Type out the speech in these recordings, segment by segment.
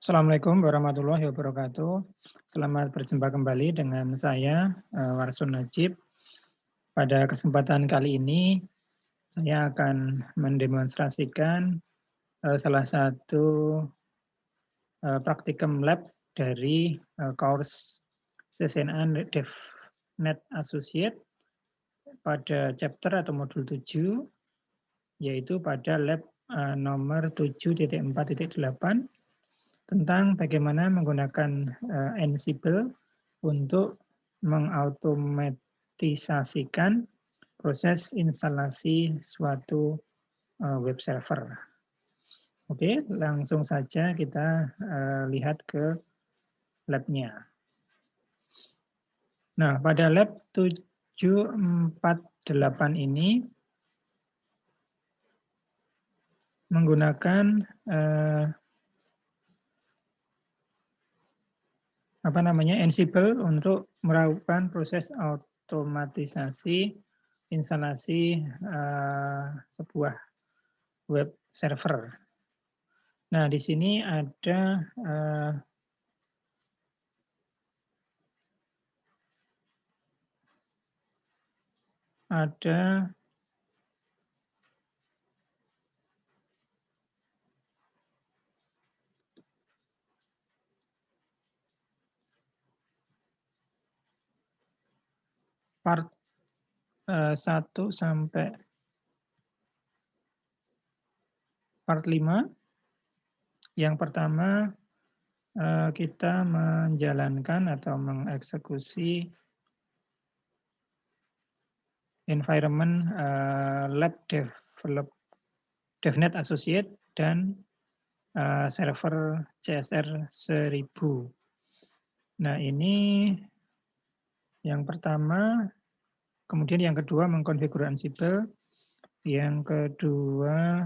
Assalamualaikum warahmatullahi wabarakatuh. Selamat berjumpa kembali dengan saya, Warsun Najib. Pada kesempatan kali ini, saya akan mendemonstrasikan salah satu praktikum lab dari course CCNA DevNet Associate pada chapter atau modul 7, yaitu pada lab nomor 7.4.8 tentang bagaimana menggunakan Ansible untuk mengautomatisasikan proses instalasi suatu web server. Oke, langsung saja kita lihat ke lab-nya. Nah, pada lab 748 ini menggunakan Ansible untuk melakukan proses otomatisasi instalasi sebuah web server. Nah, di sini ada part 1 sampai part 5. Yang pertama, kita menjalankan atau mengeksekusi environment lab DevNet Associate dan server CSR 1000. Nah, ini yang pertama. Kemudian yang kedua mengkonfigurasi Ansible. Yang kedua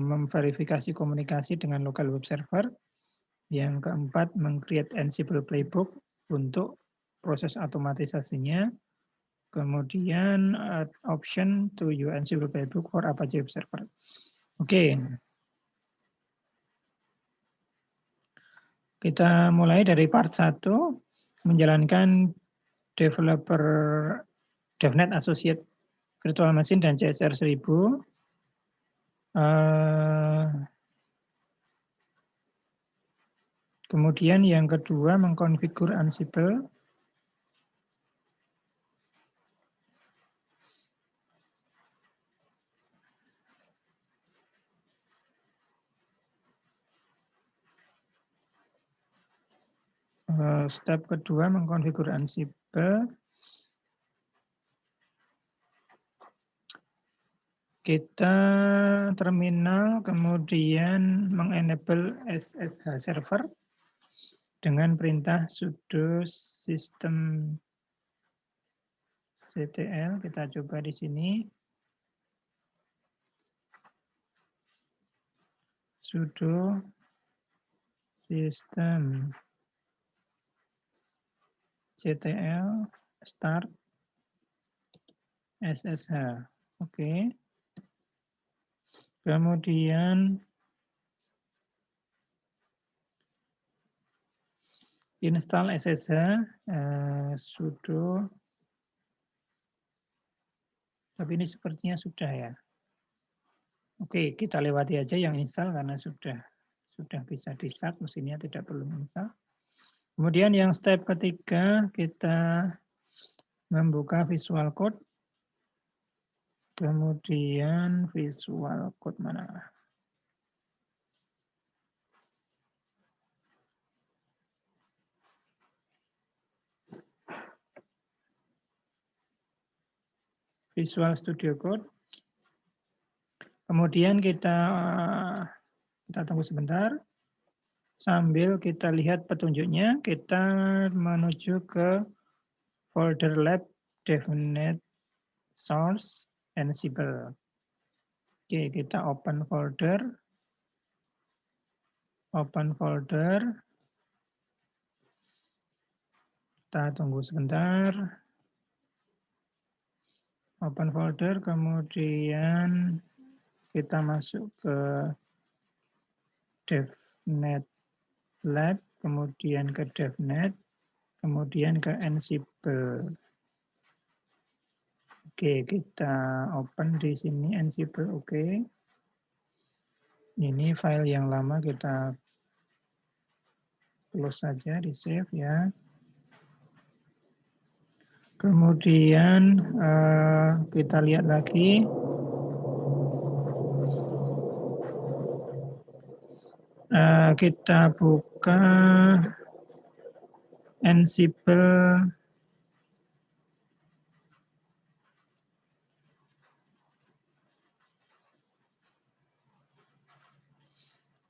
memverifikasi komunikasi dengan local web server. Yang keempat meng-create Ansible playbook untuk proses otomatisasinya. Kemudian option to use Ansible playbook for Apache web server. Oke. Kita mulai dari part 1, menjalankan developer DevNet Associate Virtual Machine dan CSR 1000. Kemudian yang kedua mengkonfigur Ansible. Step kedua mengkonfigur Ansible. Kita terminal kemudian mengenable SSH server dengan perintah sudo systemctl. Kita coba di sini. Sudo systemctl start SSH. Oke. Kemudian install SSH sudo. Tapi ini sepertinya sudah ya. Oke, kita lewati aja yang install karena sudah bisa di-start, mesinnya tidak perlu install. Kemudian yang step ketiga, kita membuka Visual Code. Kemudian Visual Code mana? Visual Studio Code. Kemudian kita tunggu sebentar. Sambil kita lihat petunjuknya, kita menuju ke folder lab DevNet source Ansible. Oke, kita open folder. Kita tunggu sebentar. Open folder, kemudian kita masuk ke DevNet Lab, kemudian ke DevNet, kemudian ke Ansible. Oke, kita open di sini Ansible. Oke. Ini file yang lama kita close saja, di save ya. Kemudian kita lihat lagi. Kita buka Ansible.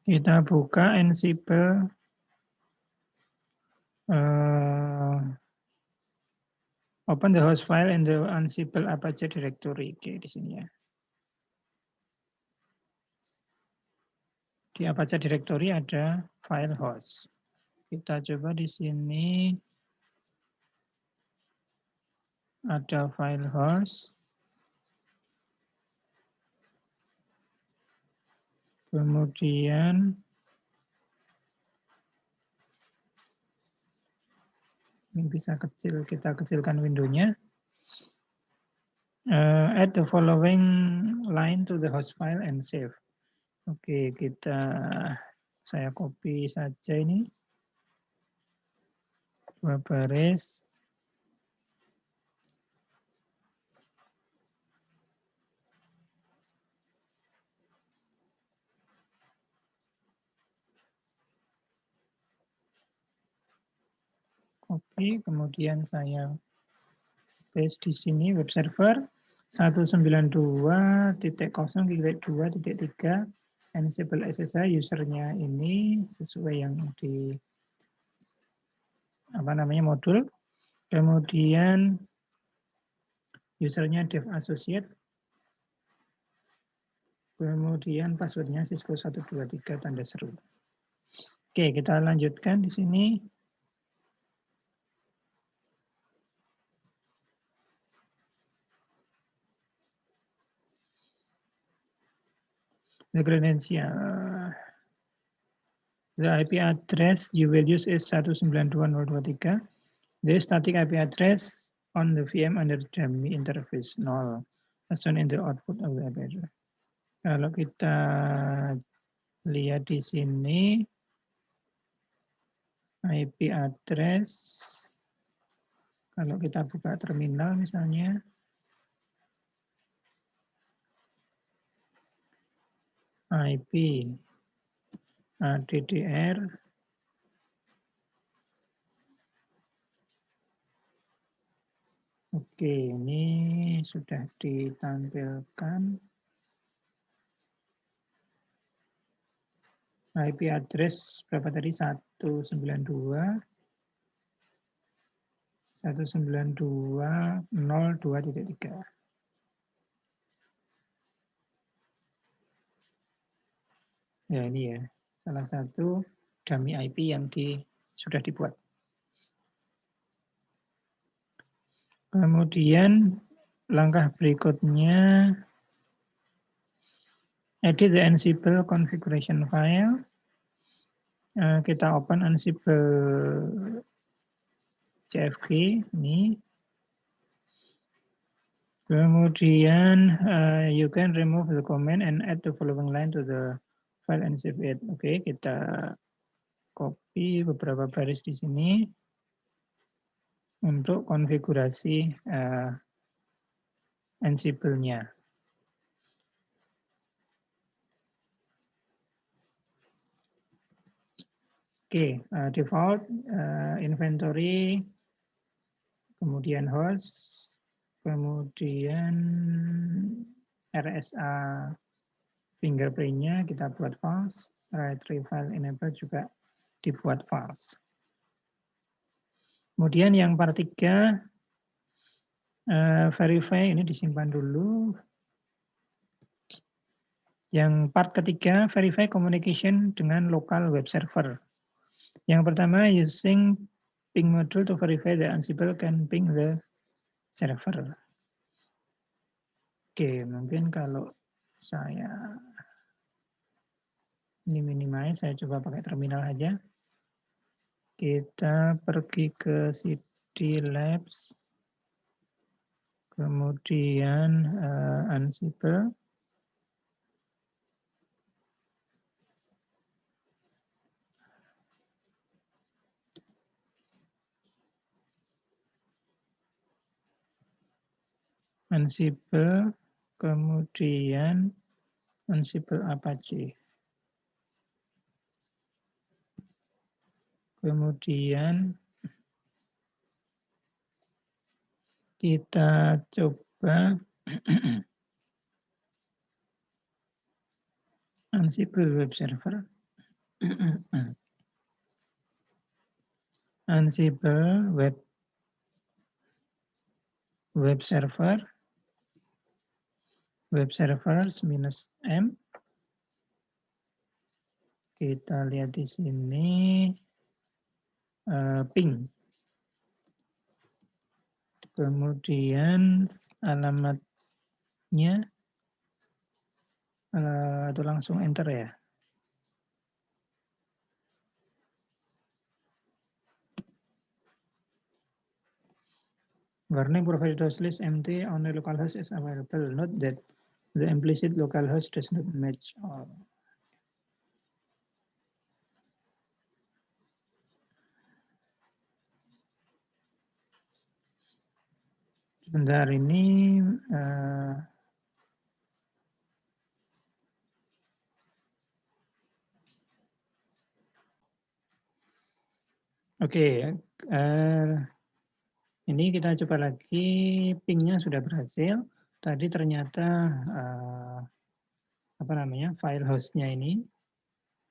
Kita buka Ansible. Open the host file in the Ansible Apache directory. Oke, di sini ya. Di Apache directory ada file host. Kita coba di sini ada file host. Kemudian ini bisa kecil, kita kecilkan windownya. Add the following line to the host file and save. Oke, saya copy saja ini. 2 baris. Copy, kemudian saya paste di sini web server 192.0.2.3 Ansible SSH usernya ini sesuai yang di modul. Kemudian usernya dev associate. Kemudian passwordnya Cisco 123 tanda seru. Oke, kita lanjutkan di sini. The credential. The IP address you will use is 192.1.2.3. The static IP address on the VM under dummy interface 0. As shown in the output of the IP address. Kalau kita lihat di sini, IP address, kalau kita buka terminal misalnya, IP DDR oke, ini sudah ditampilkan IP address berapa tadi 192.192.0.2.3. Ya ini ya salah satu dummy IP yang sudah dibuat. Kemudian langkah berikutnya, edit the Ansible configuration file. Kita open Ansible CFG ini. Kemudian you can remove the comment and add the following line to the file and save it. Oke, kita copy beberapa baris di sini untuk konfigurasi Ansible-nya. Oke, default inventory, kemudian host, kemudian RSA fingerprint-nya kita buat false, retrieve file enable juga dibuat false. Kemudian yang part 3, verify ini disimpan dulu. Yang part ketiga, verify communication dengan local web server. Yang pertama, using ping module to verify the Ansible can ping the server. Oke, mungkin kalau saya Ini minimize, saya coba pakai terminal aja. Kita pergi ke CD Labs, kemudian Ansible. Ansible, kemudian Ansible Apache. Kemudian kita coba Ansible Web Server. Ansible Web Server, Web Servers -m. Kita lihat di sini ping. Kemudian alamatnya atau langsung enter ya. Warning provided host list empty, only localhost is available. Note that the implicit localhost does not match all. Sebentar ini oke, ini kita coba lagi, pingnya sudah berhasil. Tadi ternyata apa namanya, file hostnya ini,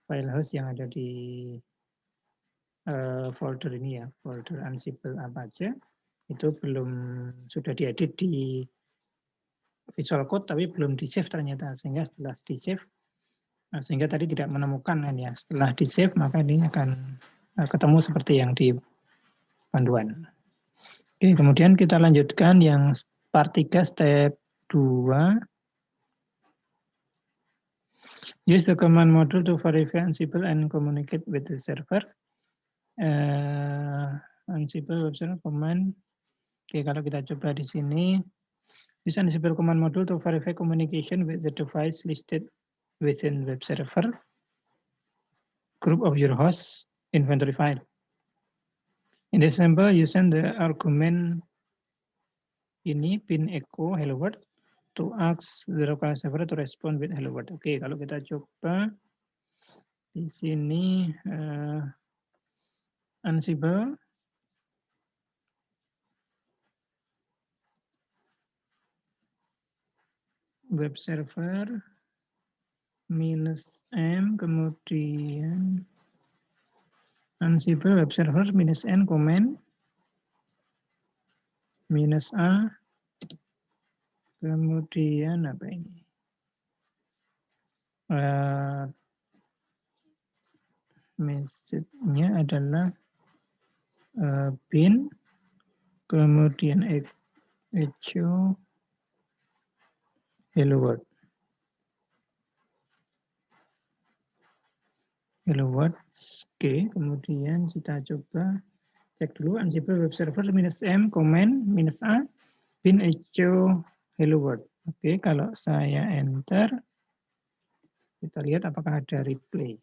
file host yang ada di folder ini ya, folder Ansible Apache, itu belum, sudah diedit di Visual Code tapi belum di save ternyata, sehingga setelah di save, sehingga tadi tidak menemukan kan ya, setelah di save maka ini akan ketemu seperti yang di panduan. Oke, kemudian kita lanjutkan yang part 3 step 2. Use the command module to verify Ansible and communicate with the server. Ansible web server command. Oke, kalau kita coba di sini, use Ansible command module to verify communication with the device listed within web server group of your host inventory file. In this example, you send the argument ini bin echo hello world to ask the local server to respond with hello world. Oke, kalau kita coba di sini Ansible web server -m, kemudian Ansible web server -n comment -a, kemudian apa ini, message-nya adalah bin, kemudian echo hello world. Hello world. Oke, kemudian kita coba cek dulu Ansible web server -m comment -a bin echo hello world. Oke, kalau saya enter, kita lihat apakah ada replay.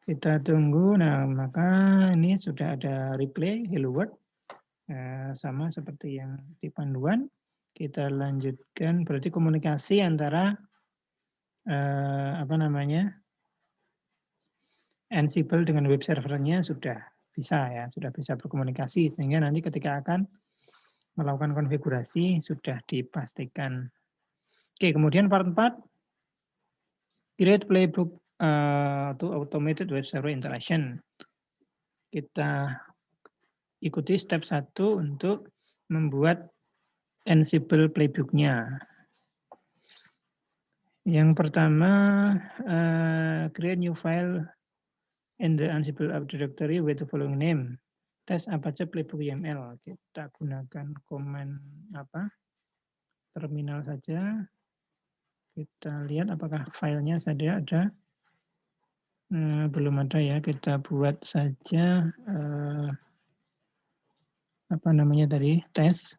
Kita tunggu, nah maka ini sudah ada replay hello world, sama seperti yang di panduan. Kita lanjutkan, berarti komunikasi antara apa namanya, Ansible dengan web servernya sudah bisa ya, sudah bisa berkomunikasi, sehingga nanti ketika akan melakukan konfigurasi sudah dipastikan. Oke, kemudian part 4, create playbook to automated web server interaction. Kita ikuti step 1 untuk membuat Ansible playbook-nya. Yang pertama, create new file in the Ansible app directory with the following name. Test Apache playbook YML. Kita gunakan command apa? Terminal saja. Kita lihat apakah filenya saja ada. Belum ada ya, kita buat saja apa namanya tadi, tes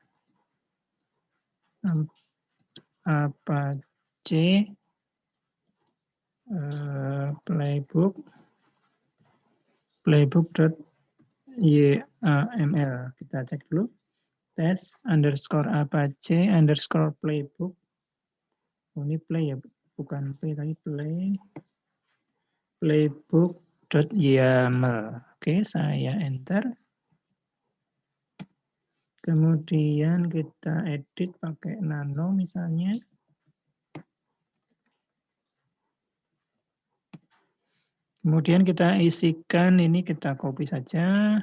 Apache playbook.yml. Kita cek dulu. Tes _Apache _playbook. Oh, ini play ya, bukan play tadi play. Playbook.yml. Oke, saya enter. Kemudian kita edit pakai nano misalnya. Kemudian kita isikan, ini kita copy saja.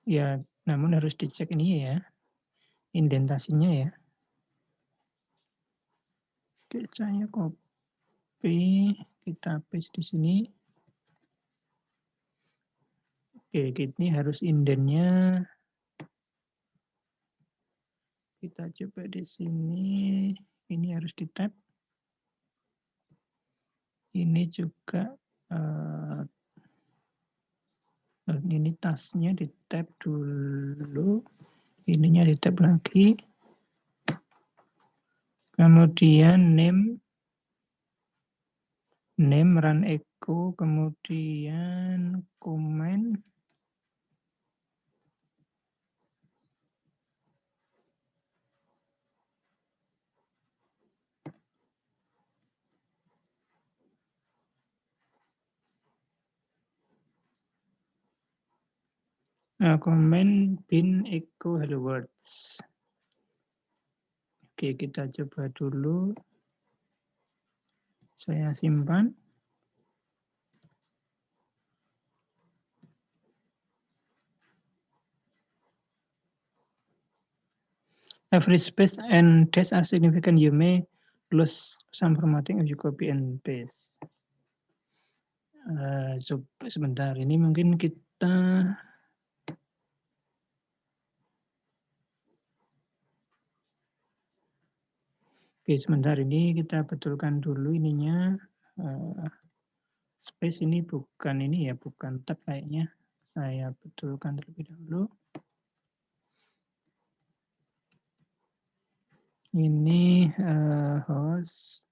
Ya, namun harus dicek ini ya, indentasinya ya. Oke, saya copy, kita paste di sini. Oke, ini harus indennya. Kita coba di sini, ini harus di tab. Ini juga ini tasnya di tab dulu, ininya di tab lagi. Kemudian name run echo, kemudian comment. Comment bin echo hello words. Oke, kita coba dulu. Saya simpan. Every space and dash are significant. You may lose some formatting if you copy and paste. Sebentar, ini mungkin kita oke, sebentar, ini kita betulkan dulu ininya. Space ini bukan ini ya, bukan tab kayaknya. Saya betulkan terlebih dahulu. Ini host,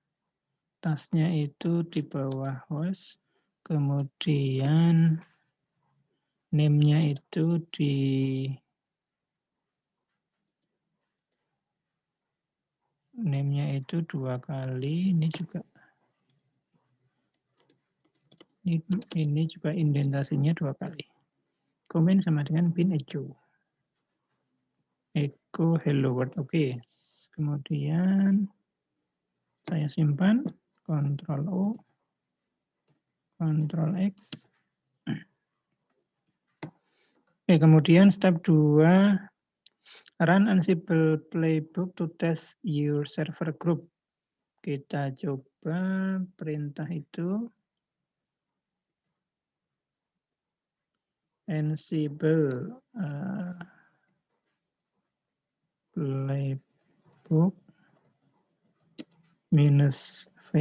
tasnya itu di bawah host, kemudian name-nya itu di name-nya itu 2 kali, ini juga ini juga indentasinya 2 kali. Comment sama dengan bin echo. Echo hello world. Oke. Kemudian saya simpan, Ctrl O, Ctrl X. Oke, kemudian step 2, run Ansible playbook to test your server group. Kita coba perintah itu. Ansible playbook -v,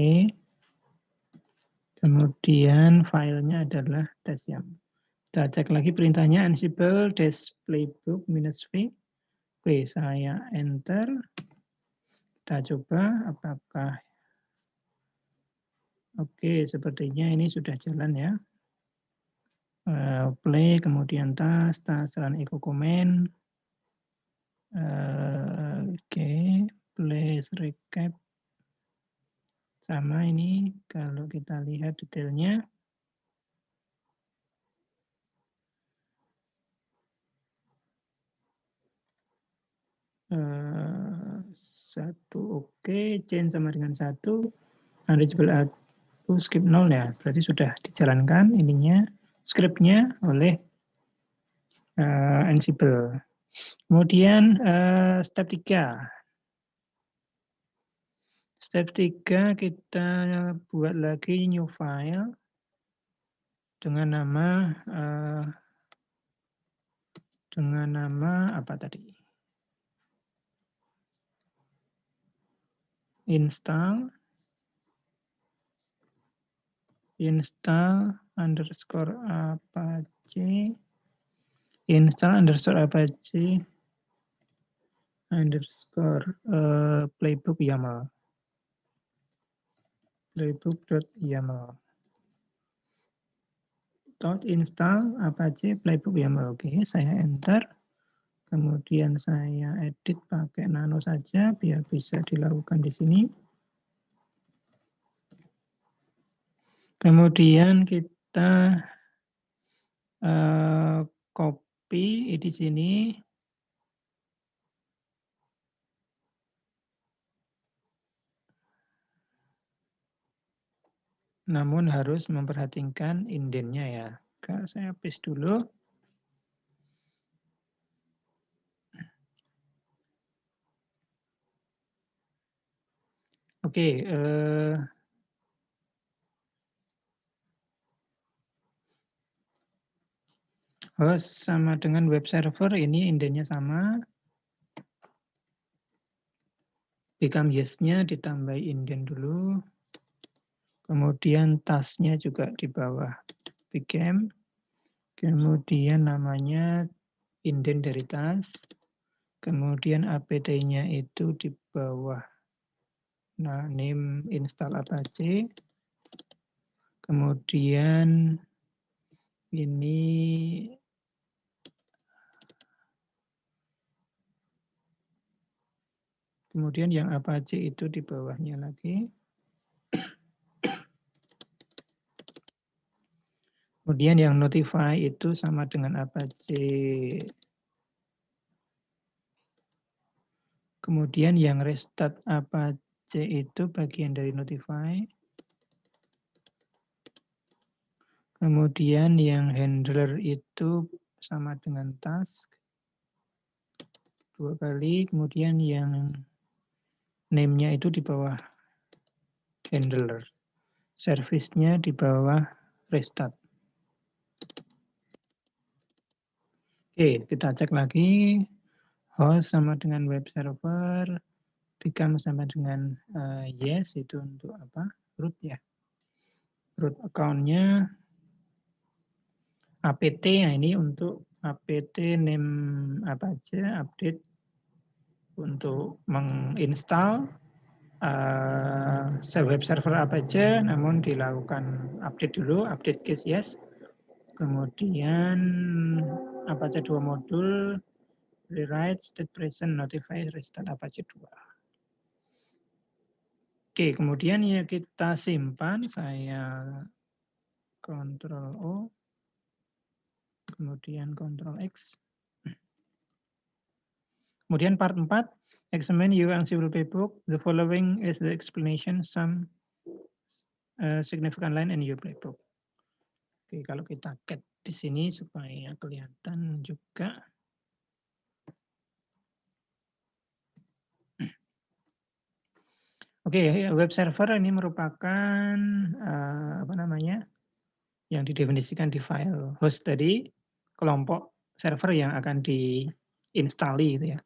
kemudian filenya adalah dasyam. Kita cek lagi perintahnya Ansible -playbook -v. Oke, saya enter. Kita coba apakah oke, sepertinya ini sudah jalan ya. Play, kemudian tas run echo comment. Oke, place recap. Sama ini, kalau kita lihat detailnya. Satu oke, change sama dengan 1. Unreachable to skip 0 ya, berarti sudah dijalankan ininya, scriptnya oleh Ansible. Kemudian step 3. Step 3 kita buat lagi new file dengan nama apa tadi? install underscore apache underscore playbook YAML. Playbook.yaml. Install apache playbook YAML. Oke, saya enter. Kemudian saya edit pakai nano saja biar bisa dilakukan di sini. Kemudian kita copy di sini. Namun harus memperhatikan indennya ya. Saya paste dulu. Oke, host sama dengan web server, ini indennya sama. Become yes-nya ditambah inden dulu. Kemudian tasknya juga di bawah became. Kemudian namanya inden dari task. Kemudian apt-nya itu di bawah name install apache. Kemudian ini yang apache itu di bawahnya lagi. Kemudian yang notify itu sama dengan apache. Kemudian yang restart apache itu bagian dari notify. Kemudian yang handler itu sama dengan task. 2 kali. Kemudian yang name-nya itu di bawah handler. Service-nya di bawah restart. Oke, kita cek lagi. Host sama dengan web server. Become sama dengan yes, itu untuk apa? Root ya. Root account-nya. apt, nah ini untuk apt name apa aja, update untuk menginstal web server apa aja, namun dilakukan update dulu, update case yes. Kemudian Apache 2 modul, rewrite, state present, notify, restart Apache 2. Oke, kemudian ya kita simpan, saya Ctrl O, kemudian Ctrl X. Kemudian part 4, examine your Ansible playbook. The following is the explanation, some significant line in your playbook. Oke, kalau kita cat di sini supaya kelihatan juga. Oke, web server ini merupakan apa namanya yang didefinisikan di file host tadi, kelompok server yang akan diinstali gitu ya.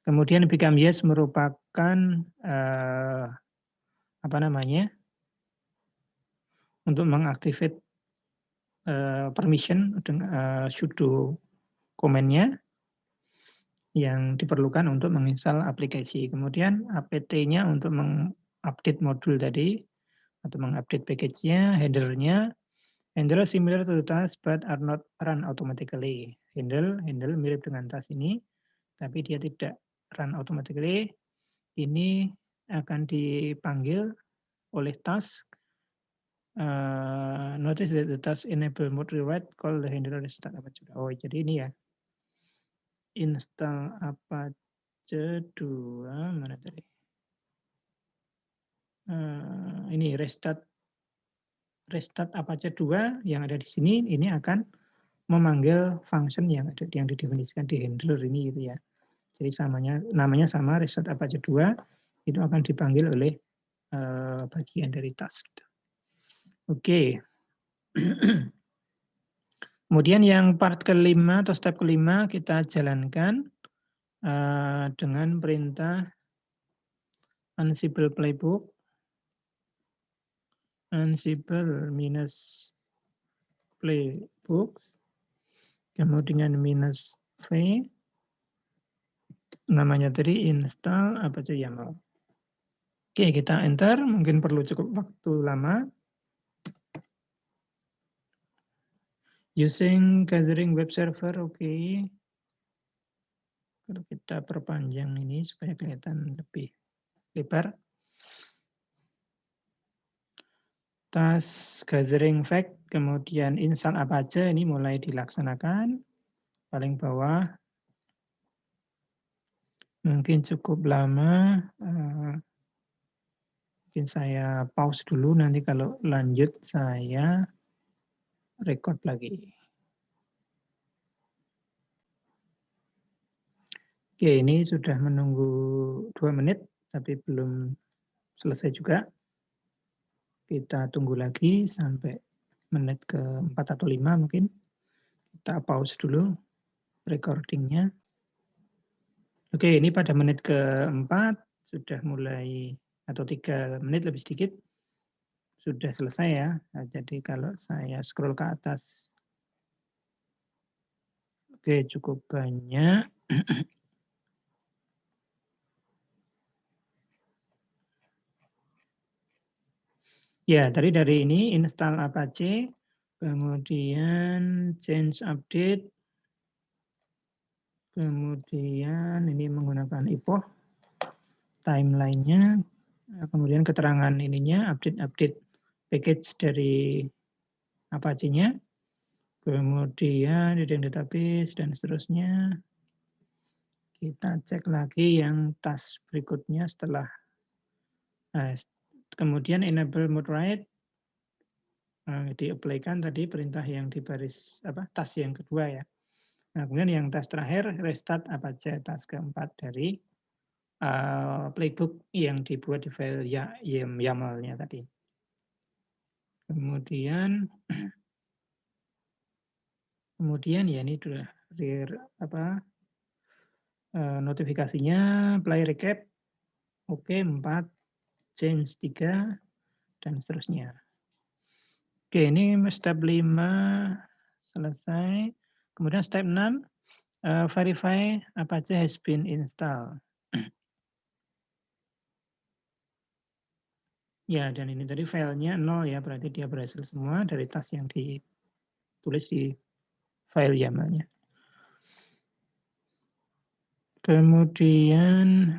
Kemudian become yes merupakan apa namanya untuk mengaktifkan permission dengan sudo command-nya yang diperlukan untuk menginstal aplikasi. Kemudian apt-nya untuk mengupdate modul tadi atau mengupdate package-nya, handler-nya. Handler similar to the task but are not run automatically. Handle mirip dengan task ini, tapi dia tidak run automatically. Ini akan dipanggil oleh task. Notice that the task enable mode rewrite call the handler restart Apache. Oh, jadi ini ya. Install Apache 2 mana tadi? Ini restart Apache 2 yang ada di sini ini akan memanggil function yang didefinisikan di handler ini gitu ya. Jadi namanya sama restart Apache 2 itu akan dipanggil oleh bagian dari task. Oke. Kemudian yang part kelima atau step kelima kita jalankan dengan perintah Ansible Playbook, Ansible minus Playbooks, kemudian minus V, namanya tadi install Apache YAML. Oke, kita enter, mungkin perlu cukup waktu lama. Using gathering web server, oke. Kalau kita perpanjang ini supaya kelihatan lebih lebar. Task gathering fact, kemudian install Apache ini mulai dilaksanakan. Paling bawah. Mungkin cukup lama. Mungkin saya pause dulu, nanti kalau lanjut saya record lagi. Oke, ini sudah menunggu 2 menit, tapi belum selesai juga. Kita tunggu lagi sampai menit ke-4 atau 5 mungkin. Kita pause dulu recordingnya. Oke, ini pada menit ke-4 sudah mulai, atau 3 menit lebih sedikit, sudah selesai ya. Nah, jadi kalau saya scroll ke atas, oke cukup banyak. Ya, tadi dari ini install Apache, kemudian change update, kemudian ini menggunakan epoch, timeline-nya, kemudian keterangan ininya, update-update package dari Apache-nya, kemudian reading database, dan seterusnya. Kita cek lagi yang task berikutnya setelah, kemudian enable mode write, di-apply-kan tadi perintah yang di baris, task yang kedua ya. Nah, kemudian yang task terakhir, restart Apache, task keempat dari playbook yang dibuat di file YAML-nya tadi. Kemudian ya ini sudah notifikasinya, play recap, oke 4, change 3, dan seterusnya. Oke, ini step 5 selesai. Kemudian step 6, verify Apache has been installed. Ya, dan ini tadi filenya 0 ya, berarti dia berhasil semua dari task yang ditulis di file YAML-nya. Kemudian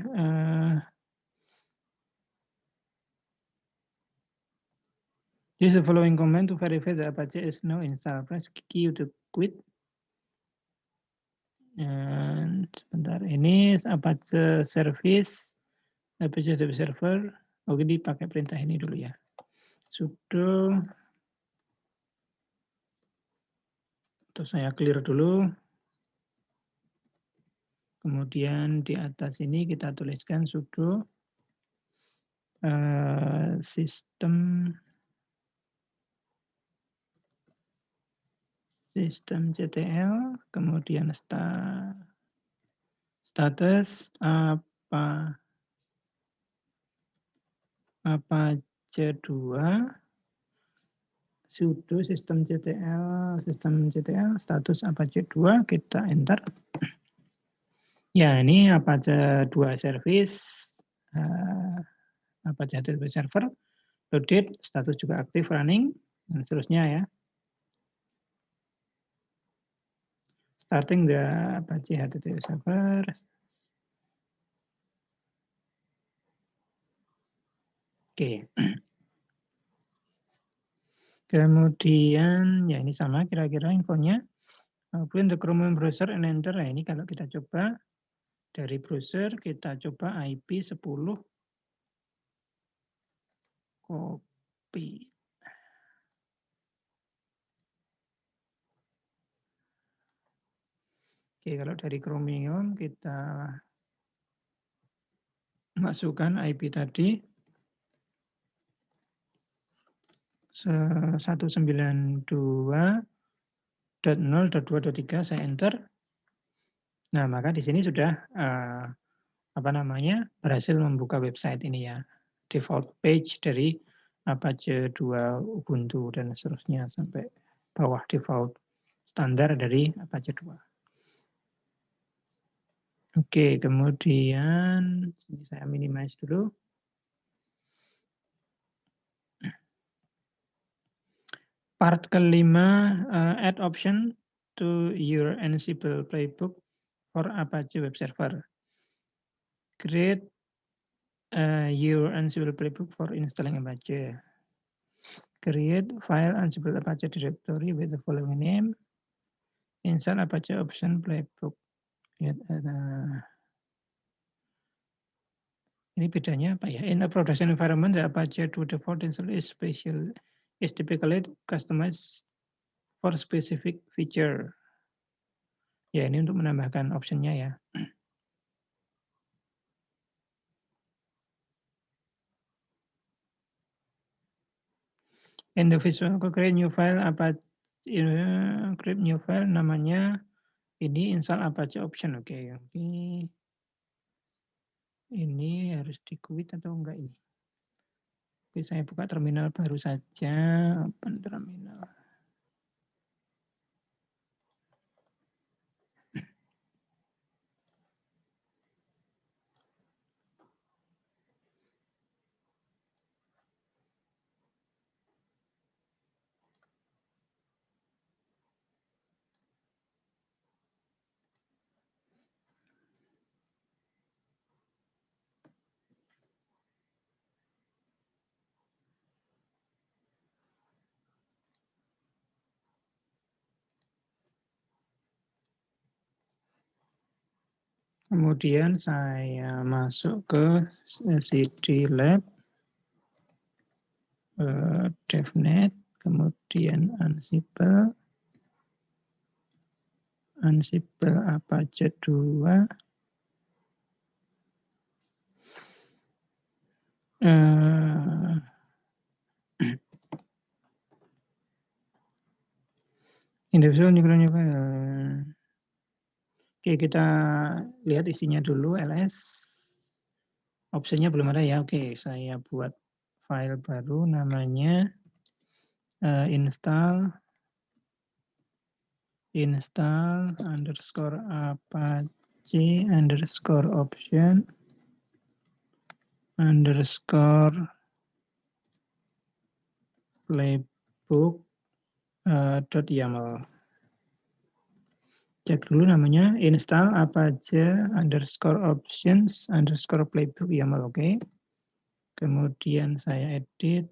use the following command to verify that Apache is now installed. Press Q to quit. Dan sebentar, ini Apache service, Apache server. Oke, dipakai perintah ini dulu ya. Sudo, atau saya clear dulu. Kemudian di atas ini kita tuliskan sudo system ctl, kemudian status Apache 2, sudo systemctl status Apache 2, kita enter. Ya, ini Apache 2 service, Apache 2 server, loaded, status juga aktif, running, dan seterusnya ya. Starting the Apache HTTP server. Oke. Kemudian, ya ini sama kira-kira infonya. Open the Chrome browser and enter. Nah, ini kalau kita coba dari browser, kita coba IP 10, copy. Oke, kalau dari Chromium kita masukkan IP tadi 192.0.2.3, saya enter. Nah, maka di sini sudah berhasil membuka website ini ya. Default page dari Apache 2 Ubuntu dan seterusnya sampai bawah default standar dari Apache 2. Oke, kemudian sini saya minimize dulu. Part kelima, add option to your Ansible playbook for Apache web server. Create your Ansible playbook for installing Apache. Create file Ansible Apache directory with the following name. Install Apache option playbook. Ini bedanya apa ya? In a production environment, the Apache 2 default install is typically customized for specific feature. Ya, ini untuk menambahkan optionnya ya. In the visual create new file create new file namanya ini install Apache option. Oke. Ini harus di quit atau enggak ini? Oke, saya buka terminal baru saja. Open terminal. Kemudian saya masuk ke cd lab, devnet, kemudian Ansible Apache 2, individual new file. Oke, kita lihat isinya dulu, ls. Opsinya belum ada ya. Oke, saya buat file baru namanya install underscore Apache underscore option underscore playbook .yaml. Cek dulu namanya install Apache underscore options underscore playbook YAML. Oke. Kemudian saya edit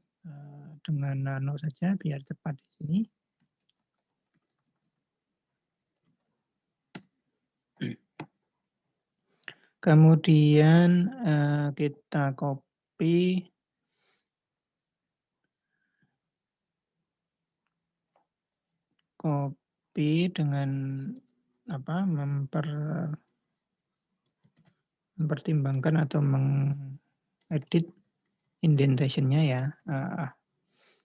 dengan nano saja biar cepat di sini. Kemudian kita copy dengan mempertimbangkan atau mengedit indentation-nya ya.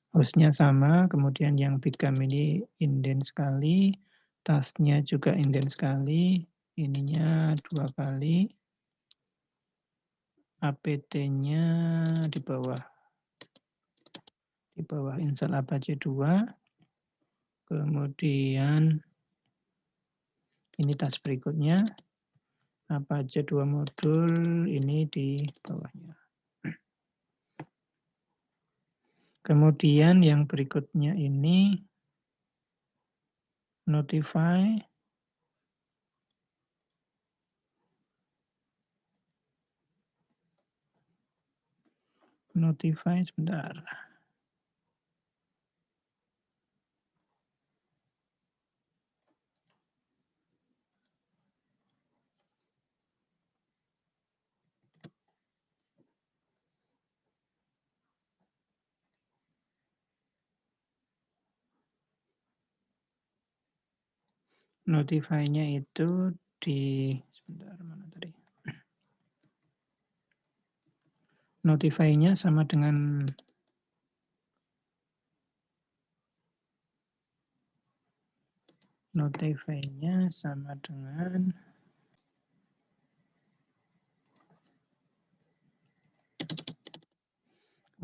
Hostnya sama, kemudian yang bitgam ini indent sekali, tasknya juga indent sekali, ininya 2 kali, apt-nya di bawah install Apache 2, kemudian ini task berikutnya, Apache 2 modul ini di bawahnya. Kemudian yang berikutnya ini notify sebentar. Notify-nya itu sebentar mana tadi? Notify-nya sama dengan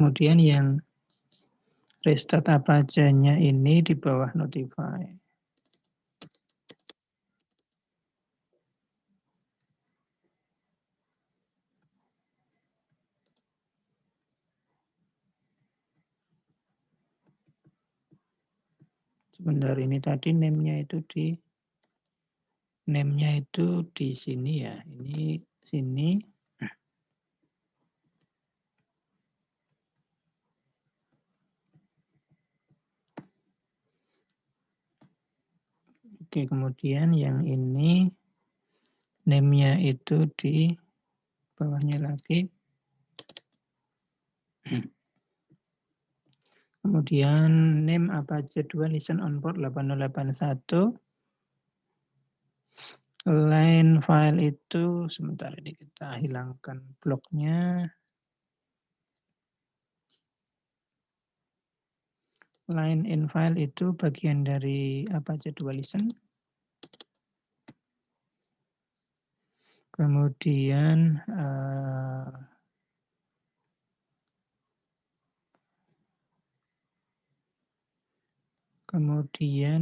Kemudian yang restart apa aja-nya ini di bawah notify. Sebentar, ini tadi name-nya itu di sini ya. Ini sini. Oke, kemudian yang ini name-nya itu di bawahnya lagi. Kemudian name apa aja 2 listen on port 8081. Line file itu sebentar, ini kita hilangkan bloknya. Line in file itu bagian dari apa aja 2 listen. Kemudian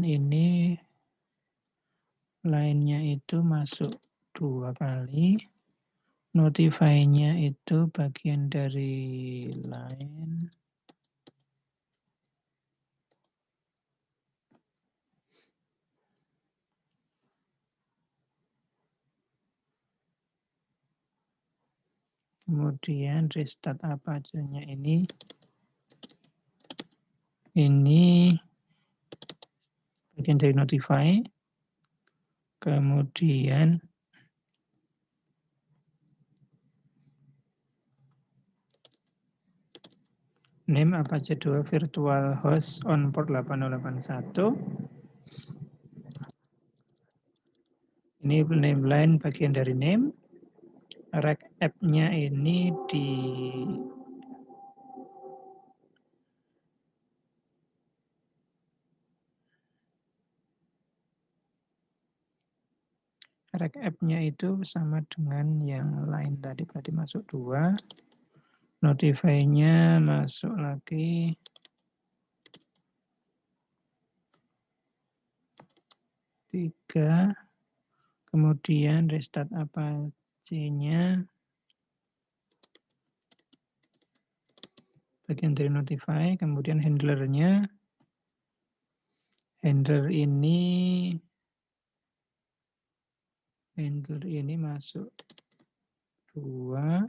ini line-nya itu masuk 2 kali. Notify-nya itu bagian dari line. Kemudian restart apa aja-nya ini bagian dari notify. Kemudian name apa aja 2 virtual host on port 8081. Ini name line bagian dari name. Rec app-nya ini di rec app-nya itu sama dengan yang lain tadi, berarti masuk 2. Notify-nya masuk lagi 3. Kemudian restart Apache-nya bagian dari notify. Kemudian handler-nya. Handler ini masuk 2.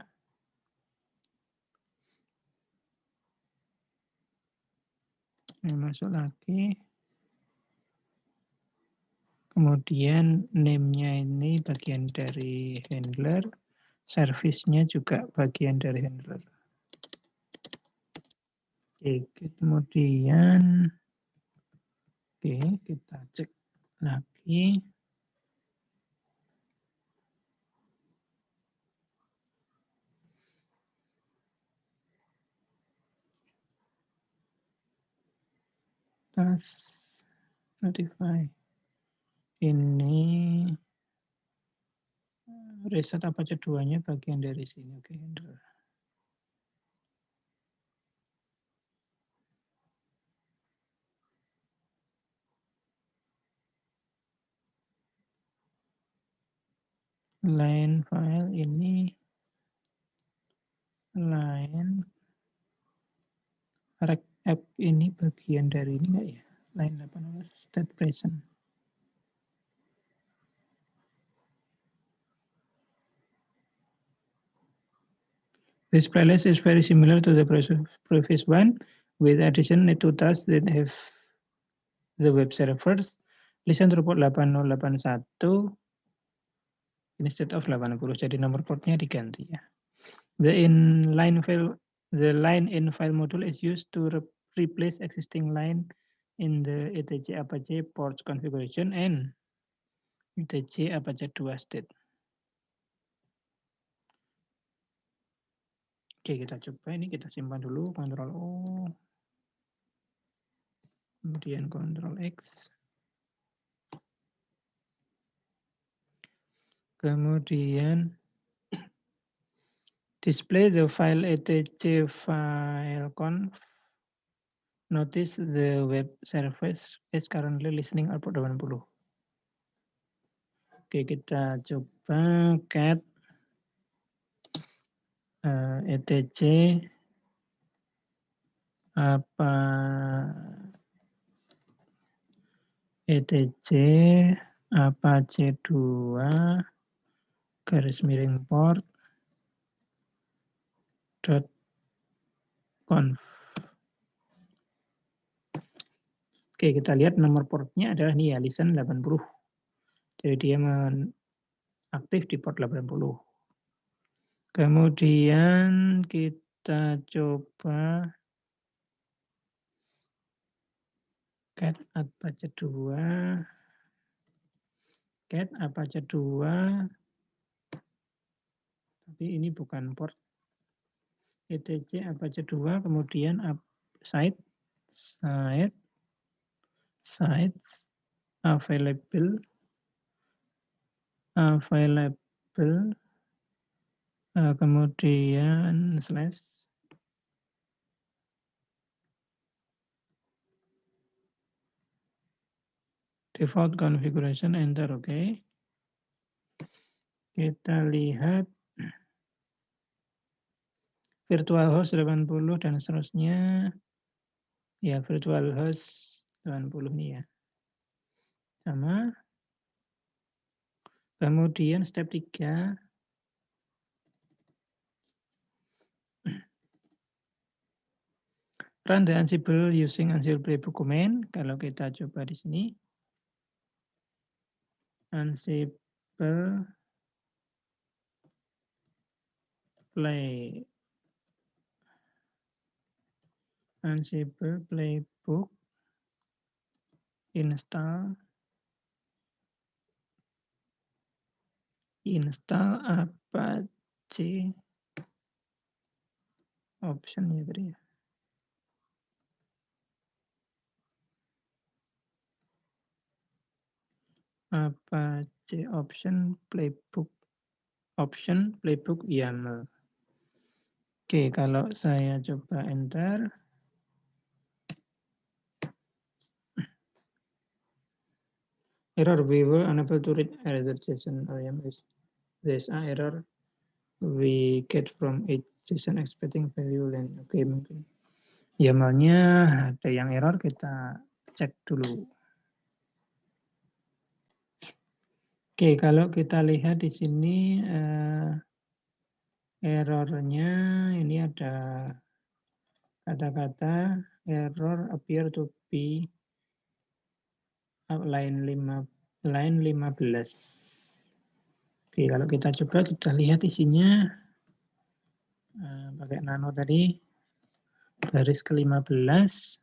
Ini masuk lagi. Kemudian name-nya ini bagian dari handler. Service-nya juga bagian dari handler. Oke, kemudian kita cek lagi. Task notify. Ini reset Apache 2-nya bagian dari sini. Oke, handler. Line file ini line rec app ini bagian dari ini enggak ya? Line apa namanya? State present. This playlist is very similar to the previous one, with addition to tasks that have the web servers. Listen to port 8081 instead of 80, jadi nomor portnya diganti ya. The line in file module is used to replace existing line in the etc Apache ports configuration and etc Apache 2 state. Oke, kita coba ini, kita simpan dulu, Ctrl O, kemudian Ctrl X, kemudian Display the file etc fileconf. Notice the web service is currently listening output 80. Oke, kita coba cat etc apa etc apa C2 garis miring port dot conf. Oke, kita lihat nomor portnya adalah nih ya, listen 80. Jadi dia aktif di port 80. Kemudian kita coba cat apache 2, cat apache 2, tapi ini bukan port, etc apache 2, kemudian site sites available kemudian slash default configuration, enter, oke. Kita lihat virtual host 80 dan seterusnya. Ya, virtual host 80 nih ya. Sama. Kemudian step 3. Run the Ansible using Ansible Playbook command. Kalau kita coba di sini. Ansible Playbook install Apache option ya tadi ya. Apache option playbook YAML. Oke, kalau saya coba enter, error, we were unable to read either JSON or YAML. There's an error we get from each JSON expecting value length. Oke, mungkin YAML-nya ada yang error, kita cek dulu. Oke, kalau kita lihat di sini errornya ini ada kata-kata error appear to be line 15. Oke, kalau kita coba kita lihat isinya pakai nano tadi garis ke-15.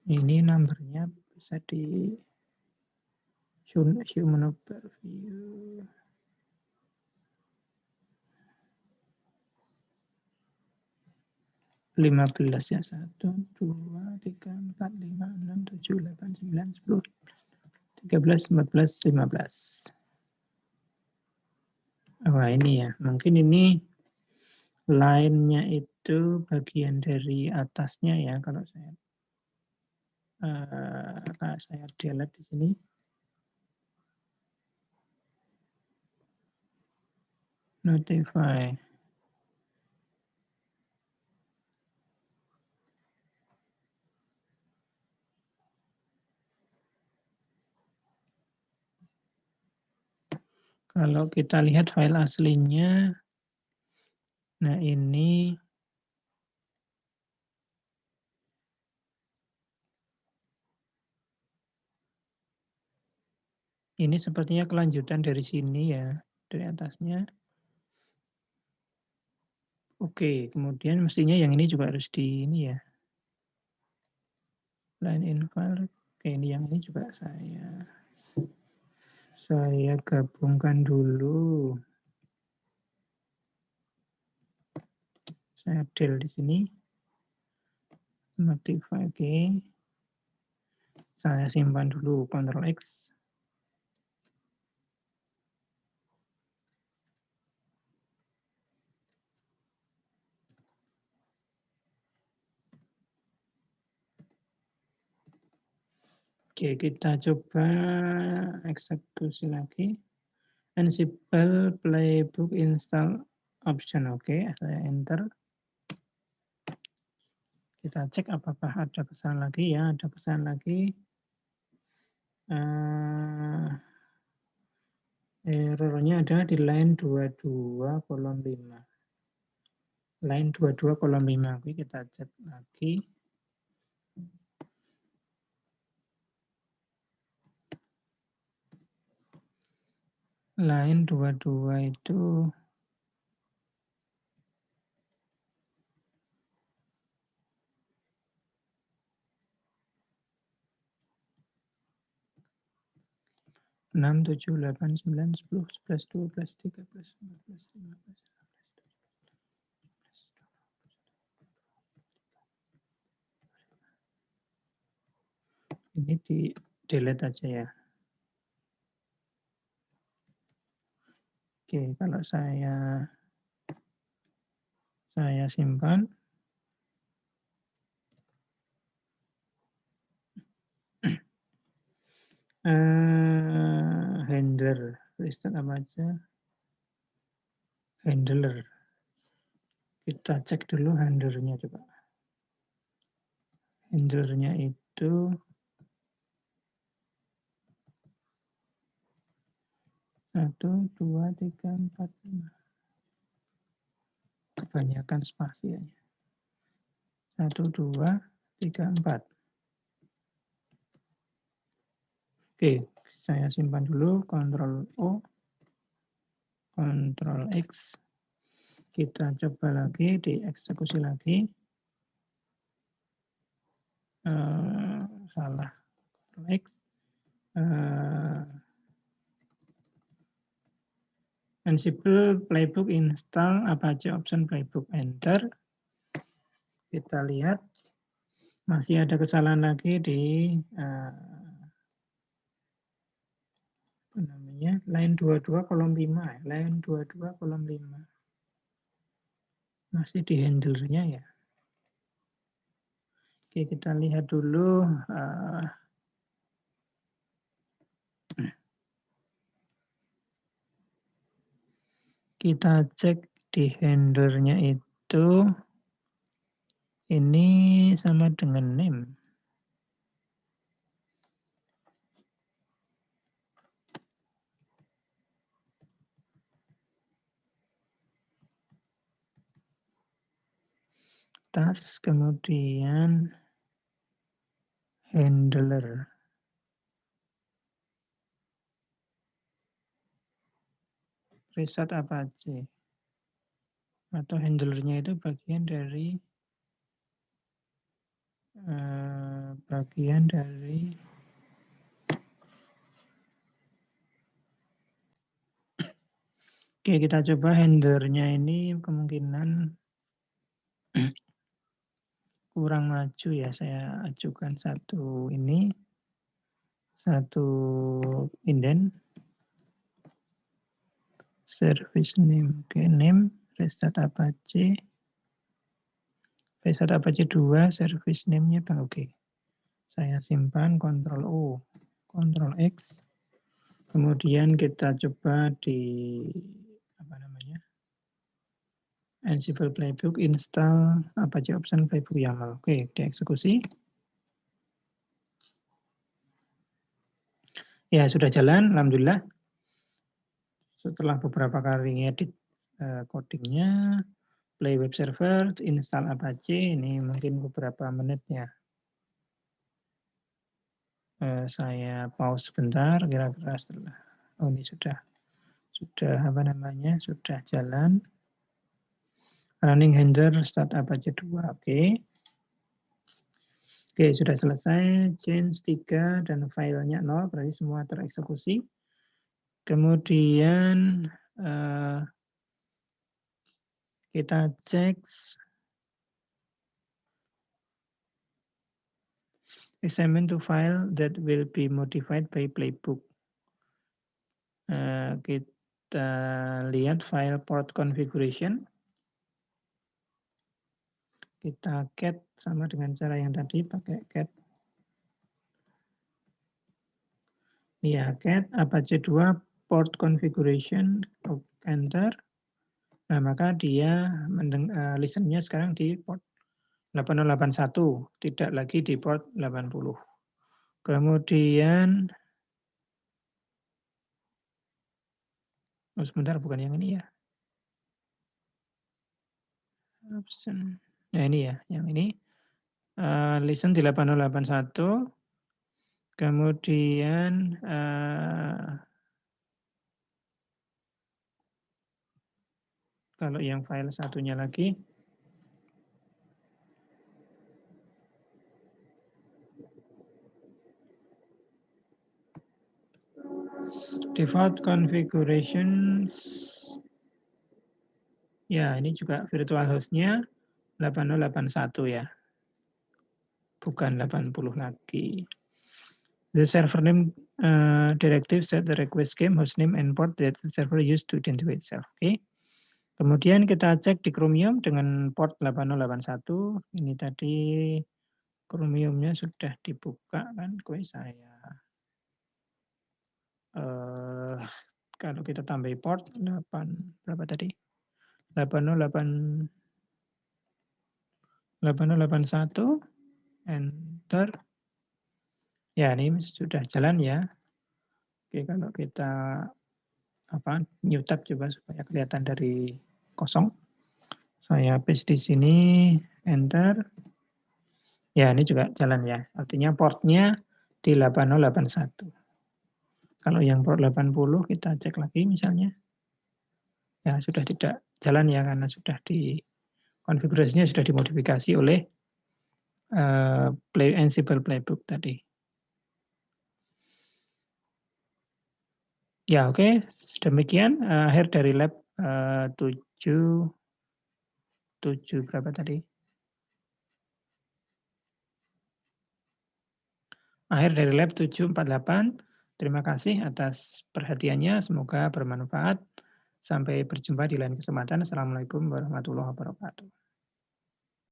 Ini numbernya bisa di human overview. Lima belas ya, 1, 2, 3, 4, 5, 6, 7, 8, 9, 10, 13, 14, 15. Wah ini ya, mungkin ini line-nya itu bagian dari atasnya ya, kalau saya delete di sini. Notify. Kalau kita lihat file aslinya, nah ini sepertinya kelanjutan dari sini ya, dari atasnya. Oke, kemudian mestinya yang ini juga harus di ini ya. Line in file. Oke, ini yang ini juga saya gabungkan dulu. Saya del di sini. Notify, oke. Saya simpan dulu, Ctrl X. Oke, kita coba eksekusi lagi. Ansible Playbook install option. Oke, saya enter. Kita cek apakah ada kesalahan lagi. Ya, ada kesalahan lagi. Errornya ada di line 22 kolom 5. Line 22 kolom 5. Oke, kita cek lagi. Line 22 itu enam, 7, 8, 9, 10, 11, 12, 13, 14, 15, 16. Ini di delete aja ya. Oke, kalau saya simpan. Handler, restart apa aja? Handler. Kita cek dulu handlernya coba. Handlernya itu 1, 2, 3, 4, 5. Kebanyakan spasianya. 1, 2, 3, 4. Oke, saya simpan dulu. Ctrl O, Ctrl X. Kita coba lagi, dieksekusi lagi. Salah. Ctrl X. Ansible Playbook install Apache option Playbook, enter. Kita lihat masih ada kesalahan lagi di line 22 kolom 5, line 22 kolom 5. Masih di handlernya ya. Oke, kita lihat dulu. Kita cek di handlernya itu. Ini sama dengan name. Tas, kemudian handler. Reset Apache. Atau handlernya itu bagian dari Oke, kita coba handlernya ini kemungkinan kurang maju ya. Saya ajukan satu ini, satu indent, service name. Oke, name, restart Apache. Restart Apache 2, service name-nya Bang. Oke. Saya simpan, Ctrl O, Ctrl X. Kemudian kita coba di Ansible Playbook install Apache option Playbook YAML. Oke, dieksekusi. Ya, sudah jalan, alhamdulillah. Setelah beberapa kali ngedit codingnya, play web server, install Apache, ini mungkin beberapa menit ya. Saya pause sebentar, kira-kira setelah, oh ini sudah sudah jalan. Running handler start Apache 2, oke. Oke, sudah selesai, change 3 dan filenya 0, berarti semua tereksekusi. Kemudian kita cek Assignment to file that will be modified by playbook. Kita lihat file port configuration. Kita cat sama dengan cara yang tadi, pakai cat. Ya, cat Apache 2 port configuration, enter. Nah, maka dia listennya sekarang di port 8081, tidak lagi di port 80. Kemudian, sebentar, bukan yang ini ya. Option. Nah, ini ya, yang ini. Listen di 8081. Kemudian kalau yang file satunya lagi, default configurations. Ya, ini juga virtual host-nya 8081 ya. Bukan 80 lagi. The server name directive set the request game, hostname, and port that the server used to identify itself. Oke. Kemudian kita cek di Chromium dengan port 8081. Ini tadi Chromium-nya sudah dibuka kan, saya. Kalau kita tambah port 8 berapa tadi? 8081, enter. Ya, ini sudah jalan ya. Oke, kalau kita new tab coba supaya kelihatan dari kosong. Saya paste di sini, enter. Ya, ini juga jalan ya. Artinya portnya di 8081. Kalau yang port 80 kita cek lagi misalnya. Ya, sudah tidak jalan ya karena sudah konfigurasinya sudah dimodifikasi oleh Ansible Playbook tadi. Ya, oke. Demikian akhir dari lab 7 berapa tadi? Akhir dari lab 748. Terima kasih atas perhatiannya. Semoga bermanfaat. Sampai berjumpa di lain kesempatan. Assalamualaikum warahmatullahi wabarakatuh.